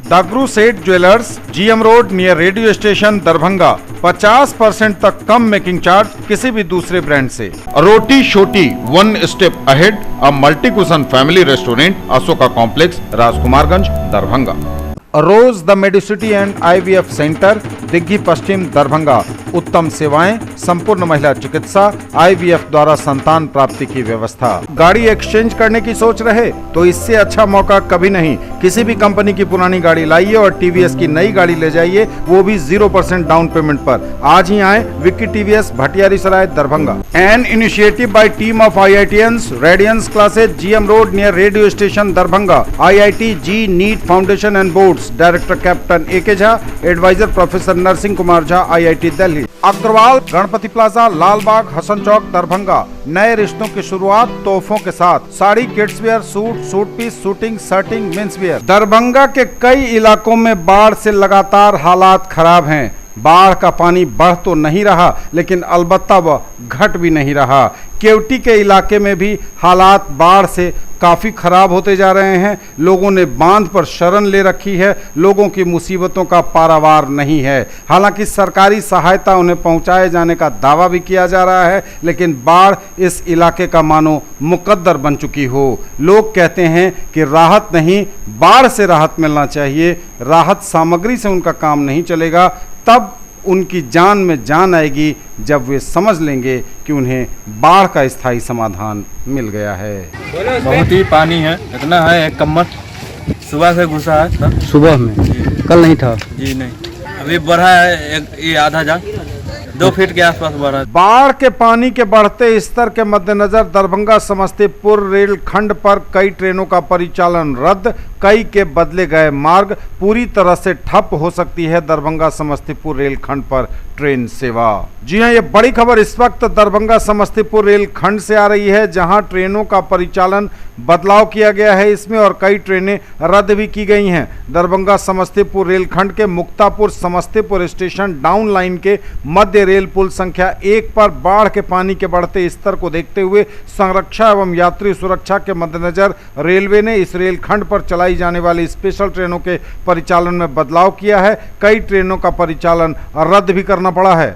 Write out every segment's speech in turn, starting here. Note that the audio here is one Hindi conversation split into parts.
दागरू सेठ jewellers, GM road near radio station Darbhanga. 50% तक कम मेकिंग चार्ज किसी भी दूसरे ब्रांड से। Roti Shoti one step ahead, a multi cuisine family restaurant, Ashoka complex, Rajkumarganj, Darbhanga. Rose the Medicity and IVF centre, Digghi Paschim, Darbhanga. उत्तम सेवाएं, संपूर्ण महिला चिकित्सा, IVF द्वारा संतान प्राप्ति की व्यवस्था। गाड़ी एक्सचेंज करने की सोच रहे तो इससे अच्छा मौका कभी नहीं। किसी भी कंपनी की पुरानी गाड़ी लाइए और TVS की नई गाड़ी ले जाइए, वो भी 0% डाउन पेमेंट पर। आज ही आए Vicky TVS, Bhatiyari Sarai, Darbhanga. An initiative by team of IITians, Radiance classes, GM road near radio station, Darbhanga. IIT JEE NEET foundation and boards, director captain AK Jha, advisor professor Narsingh Kumar Jha, IIT Delhi. Agarwal Ganpati plaza, Lalbagh, Hasan Chowk, Darbhanga. नए रिश्तों की शुरुआत तोहफों के साथ। Sari, kids wear, suit, suit piece, shooting, shirting, men's wear. Darbhanga के कई इलाकों में बाढ़ से लगातार हालात खराब हैं। बाढ़ का पानी बढ़ तो नहीं रहा, लेकिन अलबत्ता वह घट भी नहीं रहा। केवटी के इलाके में भी हालात बाढ़ से काफ़ी खराब होते जा रहे हैं। लोगों ने बांध पर शरण ले रखी है। लोगों की मुसीबतों का पारावार नहीं है। हालांकि सरकारी सहायता उन्हें पहुंचाए जाने का दावा भी किया जा रहा है, लेकिन बाढ़ इस इलाके का मानो मुकद्दर बन चुकी हो। लोग कहते हैं कि राहत नहीं, बाढ़ से राहत मिलना चाहिए। राहत सामग्री से उनका काम नहीं चलेगा। तब उनकी जान में जान आएगी जब वे समझ लेंगे कि उन्हें बाढ़ का स्थायी समाधान मिल गया है। बहुत ही पानी है, इतना है एक कमर। सुबह से घुसा है सर। सुबह में कल नहीं था जी? नहीं, अभी बढ़ा है ये आधा जा 2 फीट के आसपास बढ़ा है। बाढ़ के पानी के बढ़ते स्तर के मद्देनजर दरभंगा समस्तीपुर रेल खंड पर कई ट्रेनों का परिचालन रद्द, कई के बदले गए मार्ग। पूरी तरह से ठप हो सकती है दरभंगा समस्तीपुर रेल खंड पर ट्रेन सेवा। जी हां, ये बड़ी खबर इस वक्त दरभंगा समस्तीपुर रेल खंड से आ रही है, जहां ट्रेनों का परिचालन बदलाव किया गया है इसमें, और कई ट्रेनें रद्द भी की गई हैं। दरभंगा समस्तीपुर रेल खंड के Muktapur Samastipur station down line के मध्य रेल पुल संख्या 1 पर बाढ़ के पानी के बढ़ते स्तर को देखते हुए संरक्षा एवं यात्री सुरक्षा के मद्देनजर रेलवे ने इस रेल खंड पर चलाई जाने वाली स्पेशल ट्रेनों के परिचालन में बदलाव किया है। कई ट्रेनों का परिचालन रद्द भी करना पड़ा है।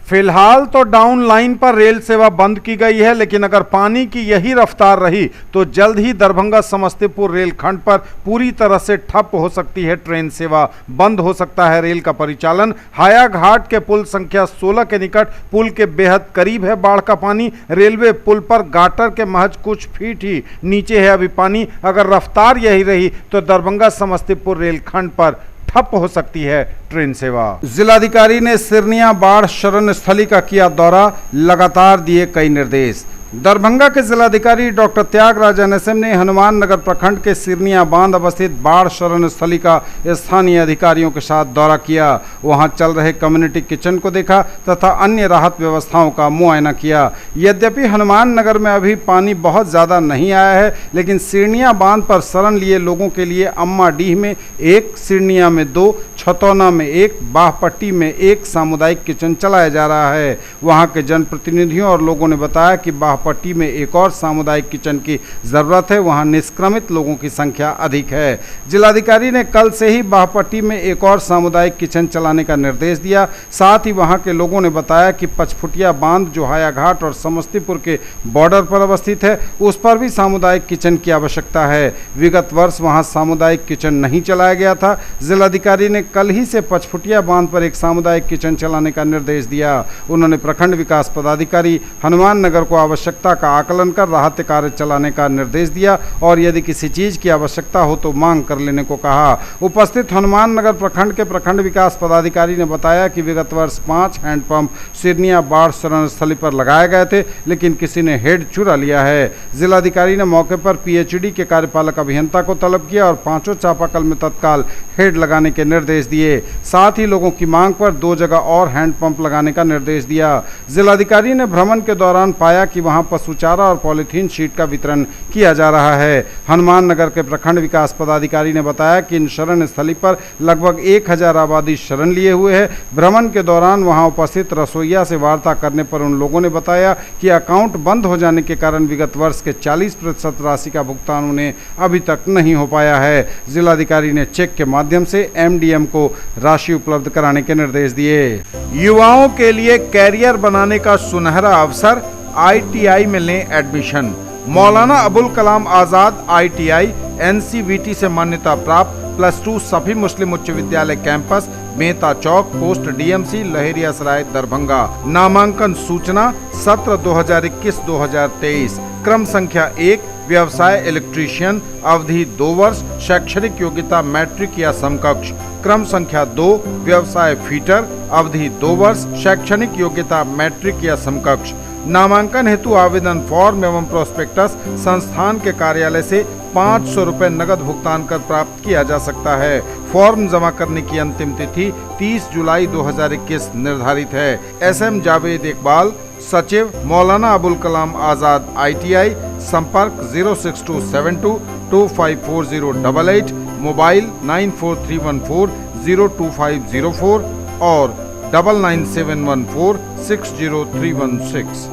फिलहाल तो डाउन लाइन पर रेल सेवा बंद की गई है, लेकिन अगर पानी की यही रफ्तार रही तो जल्द ही दरभंगा समस्तीपुर रेल खंड पर पूरी तरह से ठप हो सकती है ट्रेन सेवा। बंद हो सकता है रेल का परिचालन। हाया घाट के पुल संख्या 16 के निकट पुल के बेहद करीब है बाढ़ का पानी। रेलवे पुल पर गाटर के महज कुछ फीट ही नीचे है अभी पानी। अगर रफ्तार यही रही तो दरभंगा समस्तीपुर रेल खंड पर ठप हो सकती है ट्रेन सेवा। जिलाधिकारी ने सिरनिया बाढ़ शरण स्थली का किया दौरा, लगातार दिए कई निर्देश। दरभंगा के जिलाधिकारी डॉक्टर त्यागराज NSM ने हनुमान नगर प्रखंड के सिरनिया बांध अवस्थित बाढ़ शरण स्थली का स्थानीय अधिकारियों के साथ दौरा किया। वहां चल रहे कम्युनिटी किचन को देखा तथा अन्य राहत व्यवस्थाओं का मुआयना किया। यद्यपि हनुमान नगर में अभी पानी बहुत ज़्यादा नहीं आया है, लेकिन सिरनिया बांध पर शरण लिए लोगों के लिए अम्माडीह में 1, सिरनिया में 2, छतौना में 1, बाहपट्टी में 1 सामुदायिक किचन चलाया जा रहा है। वहाँ के जनप्रतिनिधियों और लोगों ने बताया कि पट्टी में एक और सामुदायिक किचन की ज़रूरत है। वहां निष्क्रमित लोगों की संख्या अधिक है। जिलाधिकारी ने कल से ही बाहपट्टी में एक और सामुदायिक किचन चलाने का निर्देश दिया। साथ ही वहां के लोगों ने बताया कि पचफुटिया बांध जो हायाघाट और समस्तीपुर के बॉर्डर पर अवस्थित है, उस पर भी सामुदायिक किचन की आवश्यकता है। विगत वर्ष वहां सामुदायिक किचन नहीं चलाया गया था। जिलाधिकारी ने कल ही से पचफुटिया बांध पर एक सामुदायिक किचन चलाने का निर्देश दिया। उन्होंने प्रखंड विकास पदाधिकारी हनुमान नगर को आवश्यकता का आकलन कर राहत कार्य चलाने का निर्देश दिया और यदि किसी चीज की आवश्यकता हो तो मांग कर लेने को कहा। उपस्थित हनुमान नगर प्रखंड के प्रखंड विकास पदाधिकारी ने बताया कि विगत वर्ष 5 हैंडपंप सिरनिया बाढ़ शरण स्थली पर लगाए गए थे, लेकिन किसी ने हेड चुरा लिया है। जिलाधिकारी ने मौके पर PhD के कार्यपालक अभियंता को तलब किया और 5 चापाकल में तत्काल हेड लगाने के निर्देश दिए। साथ ही लोगों की मांग पर 2 जगह और हैंडपंप लगाने का निर्देश दिया। जिलाधिकारी ने भ्रमण के दौरान पाया कि वहां जहां पशु चारा और पॉलीथीन शीट का वितरण किया जा रहा है। हनुमान नगर के प्रखंड विकास पदाधिकारी ने बताया कि इन शरण स्थली पर लगभग 1000 आबादी शरण लिए हुए है। भ्रमण के दौरान वहां उपस्थित रसोइया से वार्ता करने पर उन लोगों ने बताया कि अकाउंट बंद हो जाने के कारण विगत वर्ष के 40% राशि का भुगतान उन्हें अभी तक नहीं हो पाया है। जिलाधिकारी ने चेक के माध्यम से एमडीएम को राशि उपलब्ध कराने के निर्देश दिए। युवाओं के लिए कैरियर बनाने का सुनहरा अवसर, ITI में लें admission. Maulana Abul Kalam Azad ITI NCVT से मान्यता प्राप्त +2 सभी मुस्लिम उच्च विद्यालय कैंपस, मेहता चौक, पोस्ट DMC, लहेरियासराय, दरभंगा। नामांकन सूचना सत्र 2021-2023। क्रम संख्या 1, व्यवसाय इलेक्ट्रीशियन, अवधि 2 वर्ष, शैक्षणिक योग्यता मैट्रिक या समकक्ष। क्रम संख्या 2, व्यवसाय फीटर, अवधि 2 वर्ष, शैक्षणिक योग्यता मैट्रिक या समकक्ष। नामांकन हेतु आवेदन फॉर्म एवं प्रोस्पेक्टस संस्थान के कार्यालय से 500 रुपए नगद भुगतान कर प्राप्त किया जा सकता है। फॉर्म जमा करने की अंतिम तिथि 30 जुलाई 2021 निर्धारित है। SM जावेद इकबाल, सचिव, मौलाना अबुल कलाम आजाद ITI, संपर्क 06272254088, मोबाइल 9431402504 और 9971460316।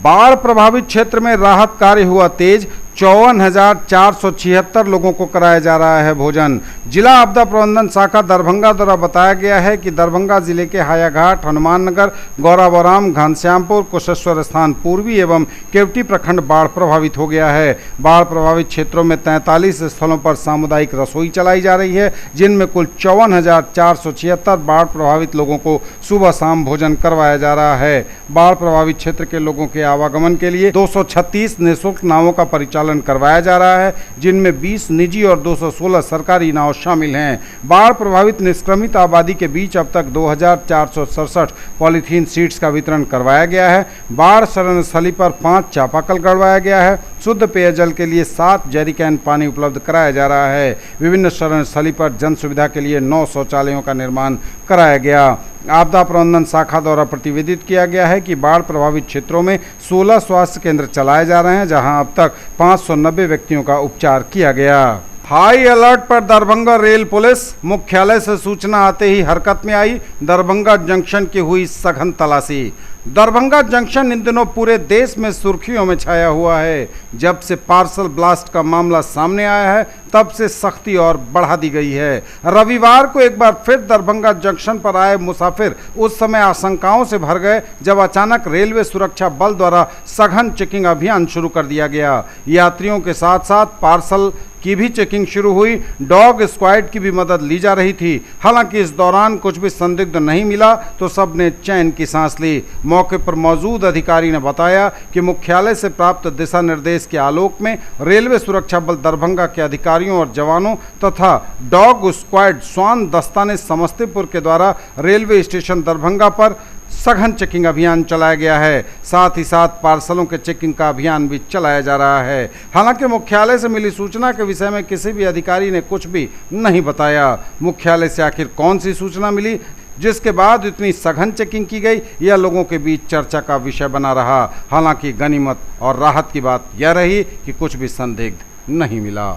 बाढ़ प्रभावित क्षेत्र में राहत कार्य हुआ तेज, 54,476 लोगों को कराया जा रहा है भोजन। जिला आपदा प्रबंधन शाखा दरभंगा द्वारा बताया गया है कि दरभंगा जिले के हायाघाट, हनुमान नगर, गौराबोराम, घनश्यामपुर, कुशेश्वर स्थान, पूर्वी एवं केवटी प्रखंड बाढ़ प्रभावित हो गया है। बाढ़ प्रभावित क्षेत्रों में 43 स्थलों पर सामुदायिक रसोई चलाई जा रही है, जिनमें कुल 54,476 बाढ़ प्रभावित लोगों को सुबह शाम भोजन करवाया जा रहा है। बाढ़ प्रभावित क्षेत्र के लोगों के आवागमन के लिए 236 निःशुल्क नावों का परिचालन करवाया जा रहा है, जिनमें 20 निजी और 216 सरकारी नाव शामिल हैं। बाढ़ प्रभावित निष्क्रमित आबादी के बीच अब तक 2467 पॉलीथीन शीट्स का वितरण करवाया गया है। बाढ़ शरण स्थली पर 5 चापाकल गड़वाया गया है। शुद्ध पेयजल के लिए 7 जैरिकैन पानी उपलब्ध कराया जा रहा है। विभिन्न शरण स्थली पर जन सुविधा के लिए 9 शौचालयों का निर्माण कराया गया। आपदा प्रबंधन शाखा द्वारा प्रतिवेदित किया गया है कि बाढ़ प्रभावित क्षेत्रों में 16 स्वास्थ्य केंद्र चलाए जा रहे हैं, जहां अब तक 590 व्यक्तियों का उपचार किया गया। हाई अलर्ट पर दरभंगा रेल पुलिस, मुख्यालय से सूचना आते ही हरकत में आई। दरभंगा जंक्शन की हुई सघन तलाशी। दरभंगा जंक्शन इन दिनों पूरे देश में सुर्खियों में छाया हुआ है। जब से पार्सल ब्लास्ट का मामला सामने आया है, तब से सख्ती और बढ़ा दी गई है। रविवार को एक बार फिर दरभंगा जंक्शन पर आए मुसाफिर उस समय आशंकाओं से भर गए जब अचानक रेलवे सुरक्षा बल द्वारा सघन चेकिंग अभियान शुरू कर दिया गया। यात्रियों के साथ साथ पार्सल की भी चेकिंग शुरू हुई। डॉग स्क्वाड की भी मदद ली जा रही थी। हालांकि इस दौरान कुछ भी संदिग्ध नहीं मिला तो सबने चैन की सांस ली। मौके पर मौजूद अधिकारी ने बताया कि मुख्यालय से प्राप्त दिशा निर्देश के आलोक में रेलवे सुरक्षा बल दरभंगा के अधिकारियों और जवानों तथा डॉग स्क्वाड स्वान दस्ता ने समस्तीपुर के द्वारा रेलवे स्टेशन दरभंगा पर सघन चेकिंग अभियान चलाया गया है। साथ ही साथ पार्सलों के चेकिंग का अभियान भी चलाया जा रहा है। हालांकि मुख्यालय से मिली सूचना के विषय में किसी भी अधिकारी ने कुछ भी नहीं बताया। मुख्यालय से आखिर कौन सी सूचना मिली जिसके बाद इतनी सघन चेकिंग की गई, यह लोगों के बीच चर्चा का विषय बना रहा। हालांकि गनीमत और राहत की बात यह रही कि कुछ भी संदिग्ध नहीं मिला।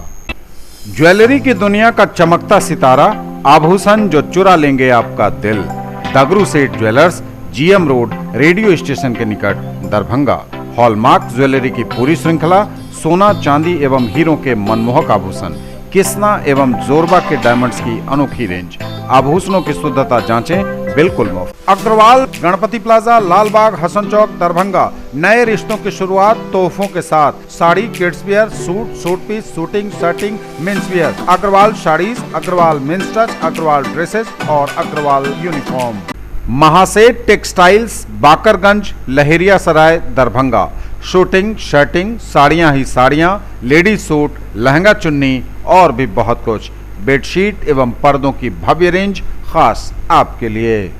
ज्वेलरी की दुनिया का चमकता सितारा, आभूषण जो चुरा लेंगे आपका दिल। दगरू सेठ jewellers, GM road, radio station के निकट, दरभंगा। हॉलमार्क ज्वेलरी की पूरी श्रृंखला, सोना, चांदी एवं हीरों के मनमोहक आभूषण, किस्ना एवं जोरबा के डायमंड्स की अनोखी रेंज। आभूषणों की शुद्धता जांचें, बिल्कुल मुफ्त। अग्रवाल गणपति प्लाजा, लालबाग, हसन चौक, दरभंगा। नए रिश्तों की शुरुआत तोहफों के साथ। Sari, kids wear, suit, suit piece, shooting, shirting, men's wear. Agarwal saris, Agarwal men's touch, Agarwal dresses और Agarwal uniform. Mahaseth textiles, Bakarganj, Laheriasarai, Darbhanga. Shooting, shirting, साड़ियाँ ही साड़ियाँ, लेडीज सूट, लहंगा चुन्नी और भी बहुत कुछ। बेडशीट एवं पर्दों की भव्य रेंज खास आपके लिए।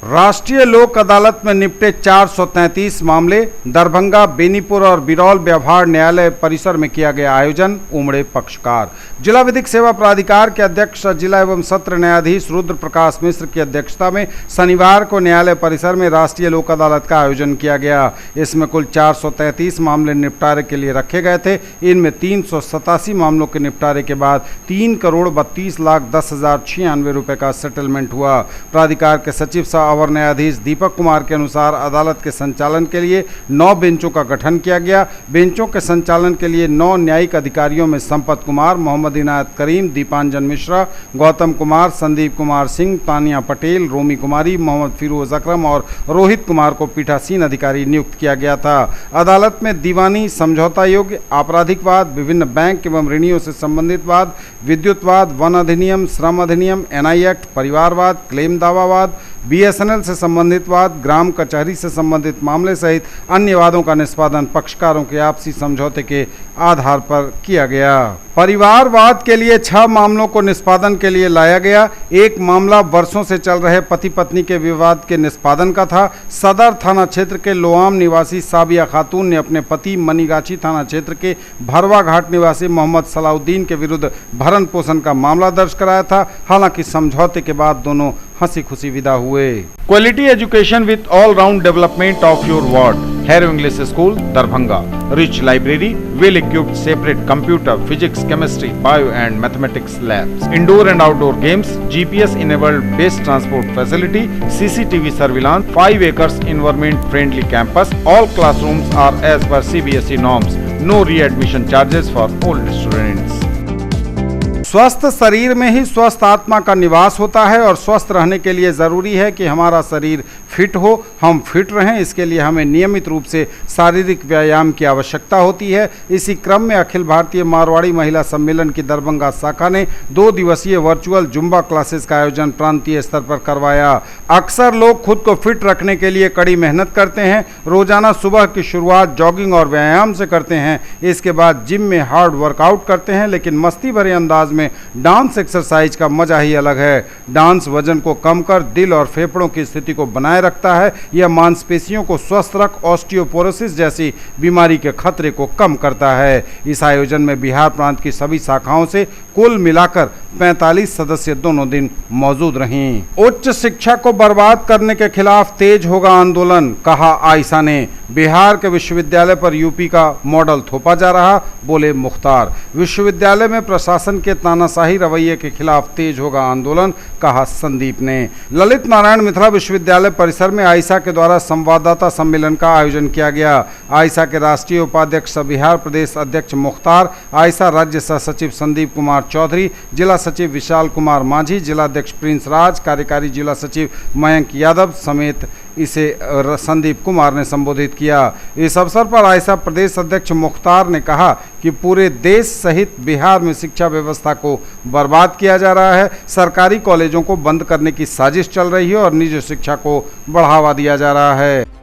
राष्ट्रीय लोक अदालत में निपटे 433 मामले। दरभंगा, बेनीपुर और बिरौल व्यवहार न्यायालय परिसर में किया गया आयोजन, उमड़े पक्षकार। जिला विधिक सेवा प्राधिकार के अध्यक्ष जिला एवं सत्र न्यायाधीश रुद्र प्रकाश मिश्र की अध्यक्षता में शनिवार को न्यायालय परिसर में राष्ट्रीय लोक अदालत का आयोजन किया गया। इसमें कुल 433 मामले निपटारे के लिए रखे गए थे। इनमें 387 मामलों के निपटारे के बाद 3,32,10,96 रुपए का सेटलमेंट हुआ। प्राधिकार के सचिव सह अवर न्यायाधीश दीपक कुमार के अनुसार अदालत के संचालन के लिए 9 बेंचों का गठन किया गया। बेंचों के संचालन के लिए 9 न्यायिक अधिकारियों में संपत कुमार, मोहम्मद इनायत करीम, दीपांजन मिश्रा, गौतम कुमार, संदीप कुमार सिंह, तानिया पटेल, रोमी कुमारी, मोहम्मद फिरोज अकरम और रोहित कुमार को पीठासीन अधिकारी नियुक्त किया गया था। अदालत में दीवानी, समझौता योग्य, आपराधिकवाद, विभिन्न बैंक एवं ऋणियों से संबंधित वाद, विद्युतवाद, वन अधिनियम, श्रम अधिनियम, एनआई एक्ट, परिवारवाद, क्लेम दावावाद, बीएसएनएल से संबंधित वाद, ग्राम कचहरी से संबंधित मामले सहित अन्य वादों का निष्पादन पक्षकारों के आपसी समझौते के आधार पर किया गया। परिवारवाद के लिए 6 मामलों को निष्पादन के लिए लाया गया। एक मामला वर्षों से चल रहे पति पत्नी के विवाद के निष्पादन का था। सदर थाना क्षेत्र के लोआम निवासी साबिया खातून ने अपने पति मनीगाछी थाना क्षेत्र के भरवा घाट निवासी मोहम्मद सलाउद्दीन के विरुद्ध भरण पोषण का मामला दर्ज कराया था। हालांकि समझौते के बाद दोनों हंसी खुशी विदा हुए। Quality education with all round development of your ward. Harrow English school Darbhanga, rich library, well equipped separate computer, physics, chemistry, bio and mathematics labs, indoor and outdoor games, GPS enabled based transport facility, CCTV surveillance, 5 acres environment friendly campus. All classrooms are as per CBSE norms. No re-admission charges for old students. स्वस्थ शरीर में ही स्वस्थ आत्मा का निवास होता है और स्वस्थ रहने के लिए ज़रूरी है कि हमारा शरीर फिट हो, हम फिट रहें। इसके लिए हमें नियमित रूप से शारीरिक व्यायाम की आवश्यकता होती है। इसी क्रम में अखिल भारतीय मारवाड़ी महिला सम्मेलन की दरभंगा शाखा ने 2 दिवसीय वर्चुअल जुम्बा क्लासेस का आयोजन प्रांतीय स्तर पर करवाया। अक्सर लोग खुद को फिट रखने के लिए कड़ी मेहनत करते हैं। रोजाना सुबह की शुरुआत जॉगिंग और व्यायाम से करते हैं। इसके बाद जिम में हार्ड वर्कआउट करते हैं, लेकिन मस्ती भरे अंदाज में डांस एक्सरसाइज का मजा ही अलग है। डांस वजन को कम कर दिल और फेफड़ों की स्थिति को बनाए रखता है। यह मांसपेशियों को स्वस्थ रख ऑस्टियोपोरोसिस जैसी बीमारी के खतरे को कम करता है। इस आयोजन में बिहार प्रांत की सभी शाखाओं से कुल मिलाकर 45 सदस्य दोनों दिन मौजूद रहीं। उच्च शिक्षा को बर्बाद करने के खिलाफ तेज होगा आंदोलन, कहा आयशा ने। बिहार के विश्वविद्यालय पर यूपी का मॉडल थोपा जा रहा, बोले मुख्तार। विश्वविद्यालय में प्रशासन के तानाशाही रवैये के खिलाफ तेज होगा आंदोलन, कहा संदीप ने। ललित नारायण मिथिला विश्वविद्यालय परिसर में आयशा के द्वारा संवाददाता सम्मेलन का आयोजन किया गया। आयशा के राष्ट्रीय उपाध्यक्ष बिहार प्रदेश अध्यक्ष मुख्तार, आयशा राज्य सह सचिव संदीप कुमार चौधरी, जिला सचिव विशाल कुमार माझी, जिलाध्यक्ष प्रिंस राज, कार्यकारी जिला सचिव मयंक यादव समेत इसे संदीप कुमार ने संबोधित किया। इस अवसर पर आयशा प्रदेश अध्यक्ष मुख्तार ने कहा कि पूरे देश सहित बिहार में शिक्षा व्यवस्था को बर्बाद किया जा रहा है। सरकारी कॉलेजों को बंद करने की साजिश चल रही है और निजी शिक्षा को बढ़ावा दिया जा रहा है।